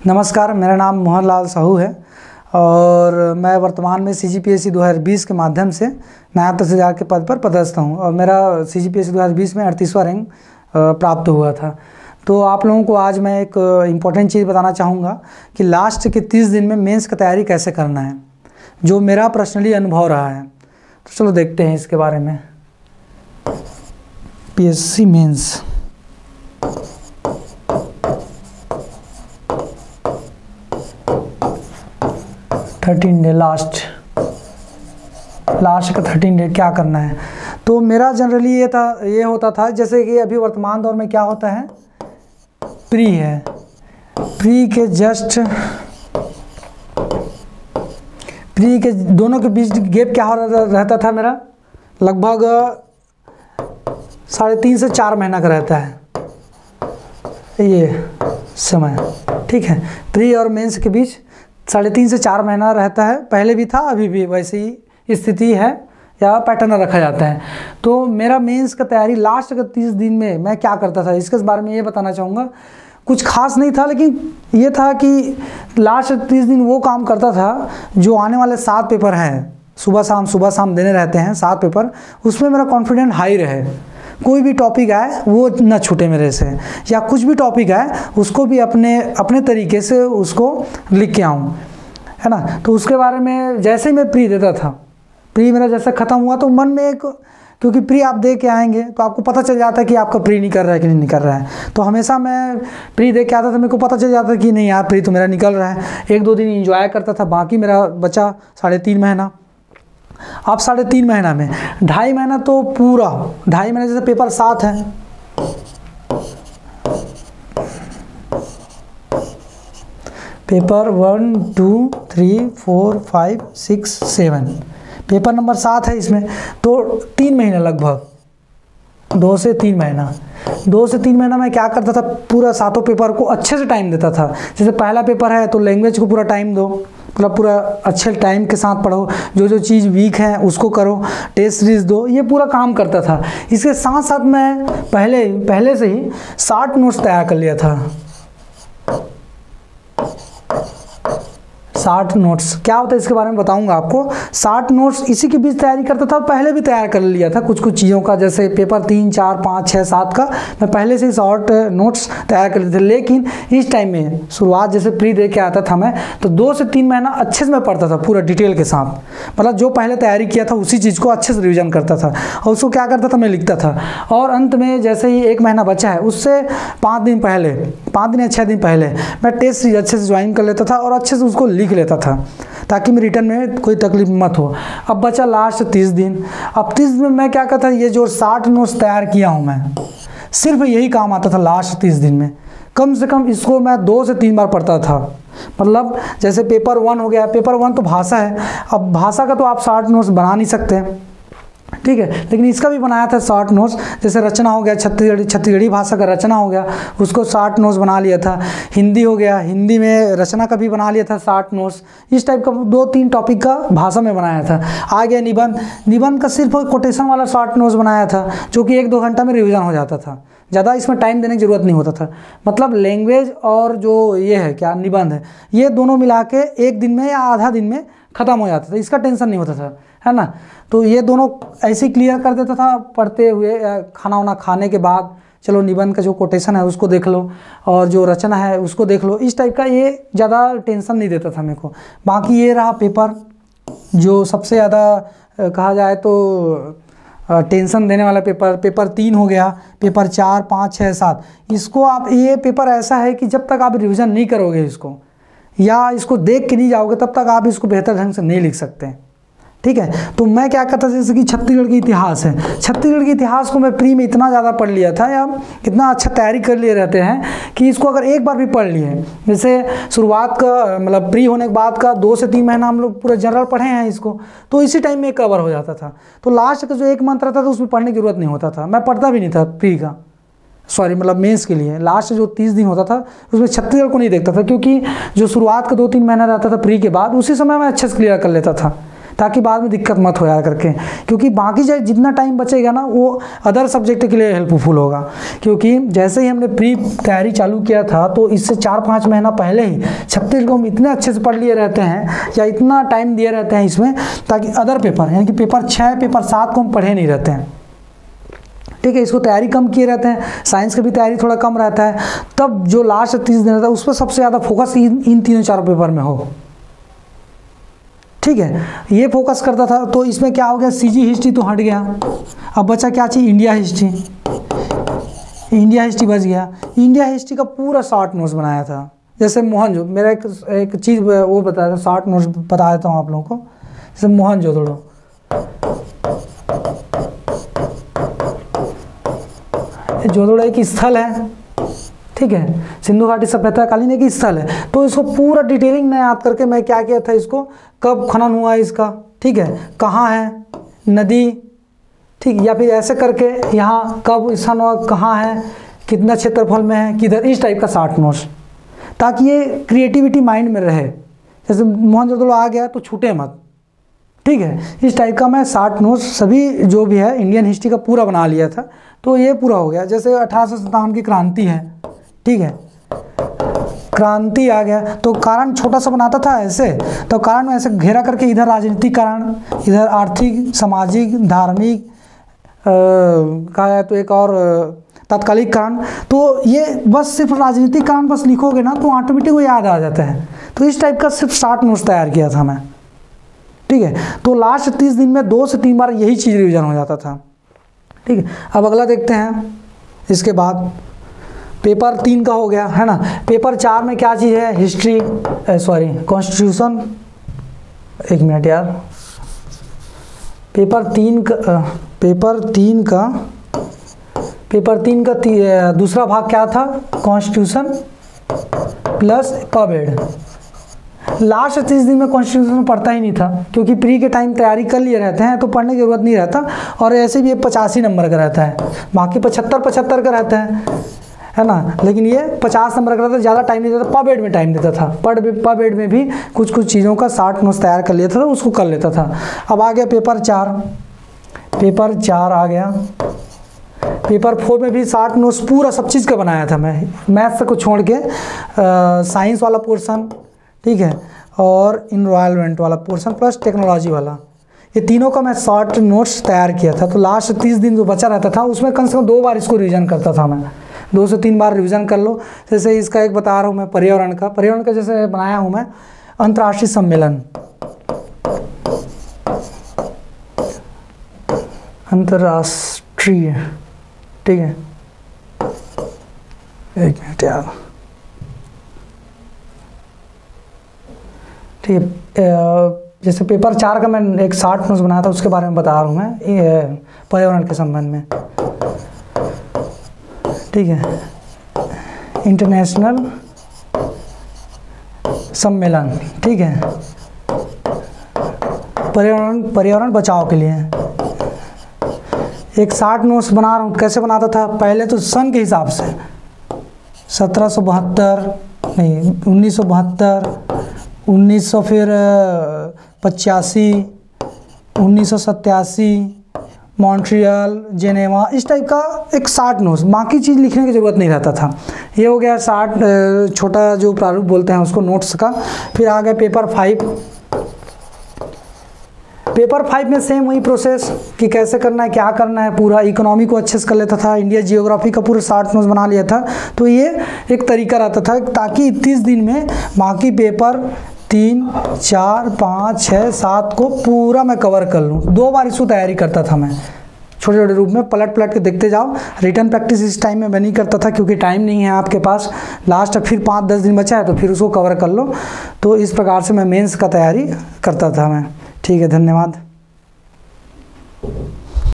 नमस्कार, मेरा नाम मोहन लाल साहू है और मैं वर्तमान में CGPSC 2020 के माध्यम से नायब तहसीलदार के पद पर पदस्थ हूँ और मेरा CGPSC 2020 में 38वां रैंक प्राप्त हुआ था। तो आप लोगों को आज मैं एक इम्पॉर्टेंट चीज़ बताना चाहूँगा कि लास्ट के 30 दिन में मेंस की तैयारी कैसे करना है, जो मेरा पर्सनली अनुभव रहा है। तो चलो देखते हैं इसके बारे में। PSC मेंस लास्ट का 13 डे क्या करना है। तो मेरा जनरली ये होता था, जैसे कि अभी वर्तमान दौर में क्या होता है, प्री है, प्री के दोनों के बीच गैप क्या हो रहता था मेरा, लगभग 3.5 से 4 महीना का रहता है ये समय। ठीक है, प्री और मेंस के बीच 3.5 से 4 महीना रहता है। पहले भी था, अभी भी वैसी ही स्थिति है या पैटर्न रखा जाता है। तो मेरा मेंस का तैयारी लास्ट के 30 दिन में मैं क्या करता था, इसके बारे में ये बताना चाहूँगा। कुछ खास नहीं था, लेकिन ये था कि लास्ट 30 दिन वो काम करता था जो आने वाले 7 पेपर हैं, सुबह शाम देने रहते हैं 7 पेपर, उसमें मेरा कॉन्फिडेंट हाई रहे। कोई भी टॉपिक आए वो ना छूटे मेरे से, या कुछ भी टॉपिक आए उसको भी अपने तरीके से उसको लिख के आऊँ, है ना। तो उसके बारे में जैसे ही मैं प्री देता था, प्री मेरा जैसे ख़त्म हुआ तो मन में एक, क्योंकि प्री आप दे के आएंगे तो आपको पता चल जाता है कि आपका प्री निकल रहा है कि नहीं निकल रहा है। तो हमेशा मैं प्री दे के आता था, मेरे को पता चल जाता कि नहीं यार प्री तो मेरा निकल रहा है। 1-2 दिन इंजॉय करता था, बाकी मेरा बचा 3.5 महीना। अब 3.5 महीना में 2.5 महीना तो पूरा 2.5 महीने जैसे पेपर 7 है, पेपर 1 2 3 4 5 6 7, पेपर नंबर 7 है इसमें। तो 3 महीने लगभग 2 से 3 महीना मैं क्या करता था, पूरा 7 पेपर को अच्छे से टाइम देता था। जैसे पहला पेपर है तो लैंग्वेज को पूरा टाइम दो, मतलब पूरा अच्छे टाइम के साथ पढ़ो, जो चीज़ वीक है उसको करो, टेस्ट सीरीज दो, ये पूरा काम करता था। इसके साथ साथ मैं पहले से ही 60 नोट्स तैयार कर लिया था। 60 नोट्स क्या होता है इसके बारे में बताऊंगा आपको। 60 नोट्स इसी के बीच तैयारी करता था, पहले भी तैयार कर लिया था कुछ चीज़ों का, जैसे पेपर 3 4 5 6 7 का मैं पहले से ही शॉर्ट नोट्स तैयार कर लिए थे। लेकिन इस टाइम में शुरुआत जैसे प्री दे के आता था मैं, तो 2 से 3 महीना अच्छे से मैं पढ़ता था पूरा डिटेल के साथ, मतलब जो पहले तैयारी किया था उसी चीज़ को अच्छे से रिविजन करता था और उसको क्या करता था, मैं लिखता था। और अंत में जैसे ही 1 महीना बचा है उससे 5 दिन या 6 दिन पहले मैं टेस्ट सीरीज अच्छे से ज्वाइन कर लेता था और अच्छे से उसको लिख लेता था, ताकि मेरे रिटर्न में कोई तकलीफ मत हो। अब बचा लास्ट 30 दिन। अब 30 दिन में मैं क्या करता, ये जो 60 नोट्स तैयार किया हूँ मैं, सिर्फ यही काम आता था लास्ट 30 दिन में। कम से कम इसको मैं 2 से 3 बार पढ़ता था। मतलब जैसे पेपर 1 हो गया, पेपर 1 तो भाषा है, अब भाषा का तो आप 60 नोट्स बना नहीं सकते, ठीक है, लेकिन इसका भी बनाया था 60 नोट्स। जैसे रचना हो गया, छत्तीसगढ़ी भाषा का रचना हो गया, उसको 60 नोट्स बना लिया था। हिंदी हो गया, हिंदी में रचना का भी बना लिया था 60 नोट्स। इस टाइप का 2-3 टॉपिक का भाषा में बनाया था। आ गया निबंध का सिर्फ कोटेशन वाला 60 नोट्स बनाया था, जो कि 1-2 घंटा में रिविज़न हो जाता था, ज़्यादा इसमें टाइम देने की ज़रूरत नहीं होता था। मतलब लैंग्वेज और जो ये है क्या निबंध है, ये दोनों मिला के 1 दिन में या आधा दिन में ख़त्म हो जाता था, इसका टेंशन नहीं होता था, है ना। तो ये दोनों ऐसे ही क्लियर कर देता था पढ़ते हुए, खाना वाना खाने के बाद। चलो निबंध का जो कोटेशन है उसको देख लो और जो रचना है उसको देख लो, इस टाइप का ये ज़्यादा टेंशन नहीं देता था मेरे को। बाकी ये रहा पेपर, जो सबसे ज़्यादा कहा जाए तो टेंशन देने वाला पेपर 3 हो गया, पेपर 4 5 6 7। इसको आप, ये पेपर ऐसा है कि जब तक आप रिविज़न नहीं करोगे इसको या इसको देख के नहीं जाओगे, तब तक आप इसको बेहतर ढंग से नहीं लिख सकते, ठीक है। तो मैं क्या करता था, जैसे कि छत्तीसगढ़ की इतिहास है, छत्तीसगढ़ के इतिहास को मैं प्री में इतना ज़्यादा पढ़ लिया था, या इतना अच्छा तैयारी कर लिए रहते हैं कि इसको अगर एक बार भी पढ़ लिए, जैसे शुरुआत का मतलब प्री होने के बाद का 2 से 3 महीना हम लोग पूरा जनरल पढ़े हैं इसको, तो इसी टाइम में कवर हो जाता था। तो लास्ट का जो 1 मंथ रहता था उसमें पढ़ने की जरूरत नहीं होता था, मैं पढ़ता भी नहीं था प्री का, मतलब मेंस के लिए। लास्ट जो 30 दिन होता था उसमें छत्तीसगढ़ को नहीं देखता था, क्योंकि जो शुरुआत का 2-3 महीना रहता था प्री के बाद, उसी समय मैं अच्छे से क्लियर कर लेता था, ताकि बाद में दिक्कत मत हो यार करके, क्योंकि बाकी जो जितना टाइम बचेगा ना वो अदर सब्जेक्ट के लिए हेल्पफुल होगा। क्योंकि जैसे ही हमने प्री तैयारी चालू किया था तो इससे 4-5 महीना पहले ही 36 को हम इतने अच्छे से पढ़ लिए रहते हैं या इतना टाइम दिए रहते हैं इसमें, ताकि अदर पेपर यानी कि पेपर 6 पेपर 7 को हम पढ़े नहीं रहते हैं। ठीक है, इसको तैयारी कम किए रहते हैं, साइंस की भी तैयारी थोड़ा कम रहता है, तब जो लास्ट 30 दिन रहता है उस पर सबसे ज़्यादा फोकस इन 3-4 पेपर में हो। ठीक है, ये फोकस करता था। तो इसमें क्या हो गया, सीजी हिस्ट्री तो हट गया, अब बचा क्या चीज़, इंडिया हिस्ट्री। इंडिया हिस्ट्री बच गया। इंडिया हिस्ट्री का पूरा शॉर्ट नोट्स बनाया था। जैसे मोहनजो, मेरा एक चीज़ वो बताया था, शॉर्ट नोट्स बता देता हूँ आप लोगों को। जैसे मोहनजोदड़ो, जोदड़ो एक स्थल है, ठीक है, सिंधु घाटी सभ्यता कालीन एक स्थल है। तो इसको पूरा डिटेलिंग में याद करके मैं क्या किया था, इसको कब खनन हुआ इसका, ठीक है, कहाँ है नदी, ठीक, या फिर ऐसे करके यहाँ कब स्थान हुआ, कहाँ है, कितना क्षेत्रफल में है, किधर, इस टाइप का शॉर्ट नोट्स, ताकि ये क्रिएटिविटी माइंड में रहे। जैसे मोहनजोदड़ो आ गया तो छूटे मत। ठीक है, इस टाइप का मैं शॉर्ट नोट्स सभी जो भी है इंडियन हिस्ट्री का पूरा बना लिया था। तो ये पूरा हो गया। जैसे 1857 की क्रांति है, ठीक है, क्रांति आ गया तो कारण छोटा सा बनाता था ऐसे, तो कारण ऐसे घेरा करके इधर राजनीतिक कारण, इधर आर्थिक, सामाजिक, धार्मिक कहा जाए तो एक और तात्कालिक कारण। तो ये बस सिर्फ राजनीतिक कारण बस लिखोगे ना तो ऑटोमेटिक वो याद आ जाता है। तो इस टाइप का सिर्फ शॉर्ट नोट्स तैयार किया था मैं। ठीक है, तो लास्ट 30 दिन में 2 से 3 बार यही चीज़ रिवीजन हो जाता था। ठीक है, अब अगला देखते हैं। इसके बाद पेपर 3 का हो गया है ना। पेपर 4 में क्या चीज़ है, हिस्ट्री, कॉन्स्टिट्यूशन। एक मिनट यार, पेपर 3 का दूसरा भाग क्या था, कॉन्स्टिट्यूशन प्लस पबेड। लास्ट 30 दिन में कॉन्स्टिट्यूशन पढ़ता ही नहीं था, क्योंकि प्री के टाइम तैयारी कर लिए रहते हैं तो पढ़ने की जरूरत नहीं रहता, और ऐसे भी ये 85 नंबर का रहता है, बाकी 75 का रहता है ना। लेकिन ये 50 नंबर का रहता है, ज़्यादा टाइम नहीं देता, पबेड में टाइम देता था। पबेड में भी कुछ चीज़ों का शॉर्ट नोट्स तैयार कर लेता था, उसको कर लेता था। अब आ गया पेपर 4 आ गया। पेपर 4 में भी शॉर्ट नोट्स पूरा सब चीज़ का बनाया था मैं, मैथ्स को छोड़ के, साइंस वाला पोर्शन, ठीक है, और इन्वायरमेंट वाला पोर्शन प्लस टेक्नोलॉजी वाला, ये तीनों का मैं शॉर्ट नोट्स तैयार किया था। तो लास्ट 30 दिन जो बचा रहता था उसमें कम से कम 2 बार इसको रिवीजन करता था मैं, 2 से 3 बार रिवीजन कर लो। जैसे इसका एक बता रहा हूँ मैं, पर्यावरण का जैसे बनाया हूँ मैं, अंतर्राष्ट्रीय सम्मेलन, अंतर्राष्ट्रीय, ठीक है, एक मिनट यार, ठीक है। जैसे पेपर 4 का मैं एक शॉर्ट नोट्स बनाया था, उसके बारे में बता रहा हूँ मैं, पर्यावरण के संबंध में, ठीक है, इंटरनेशनल सम्मेलन, ठीक है, पर्यावरण बचाव के लिए एक शॉर्ट नोट्स बना रहा हूँ। कैसे बनाता था, पहले तो सन के हिसाब से 1772 नहीं 1972, 1900 फिर 85, 1987, मॉन्ट्रियल, जेनेवा, इस टाइप का एक शॉर्ट नोट्स, बाकी चीज़ लिखने की ज़रूरत नहीं रहता था। ये हो गया शॉर्ट, छोटा जो प्रारूप बोलते हैं उसको, नोट्स का। फिर आ गया पेपर 5। पेपर 5 में सेम वही प्रोसेस कि कैसे करना है, क्या करना है, पूरा इकोनॉमी को अच्छे से कर लेता था, इंडिया जियोग्राफी का पूरा शॉर्ट नोट्स बना लिया था। तो ये एक तरीका रहता था ताकि 30 दिन में बाकी पेपर 3, 4, 5, 6, 7 को पूरा मैं कवर कर लूँ। 2 बार इसको तैयारी करता था मैं, छोटे छोटे रूप में पलट के देखते जाओ। रिटर्न प्रैक्टिस इस टाइम में मैं नहीं करता था क्योंकि टाइम नहीं है आपके पास। लास्ट फिर 5-10 दिन बचा है तो फिर उसको कवर कर लो। तो इस प्रकार से मैं मेंस का तैयारी करता था मैं। ठीक है, धन्यवाद।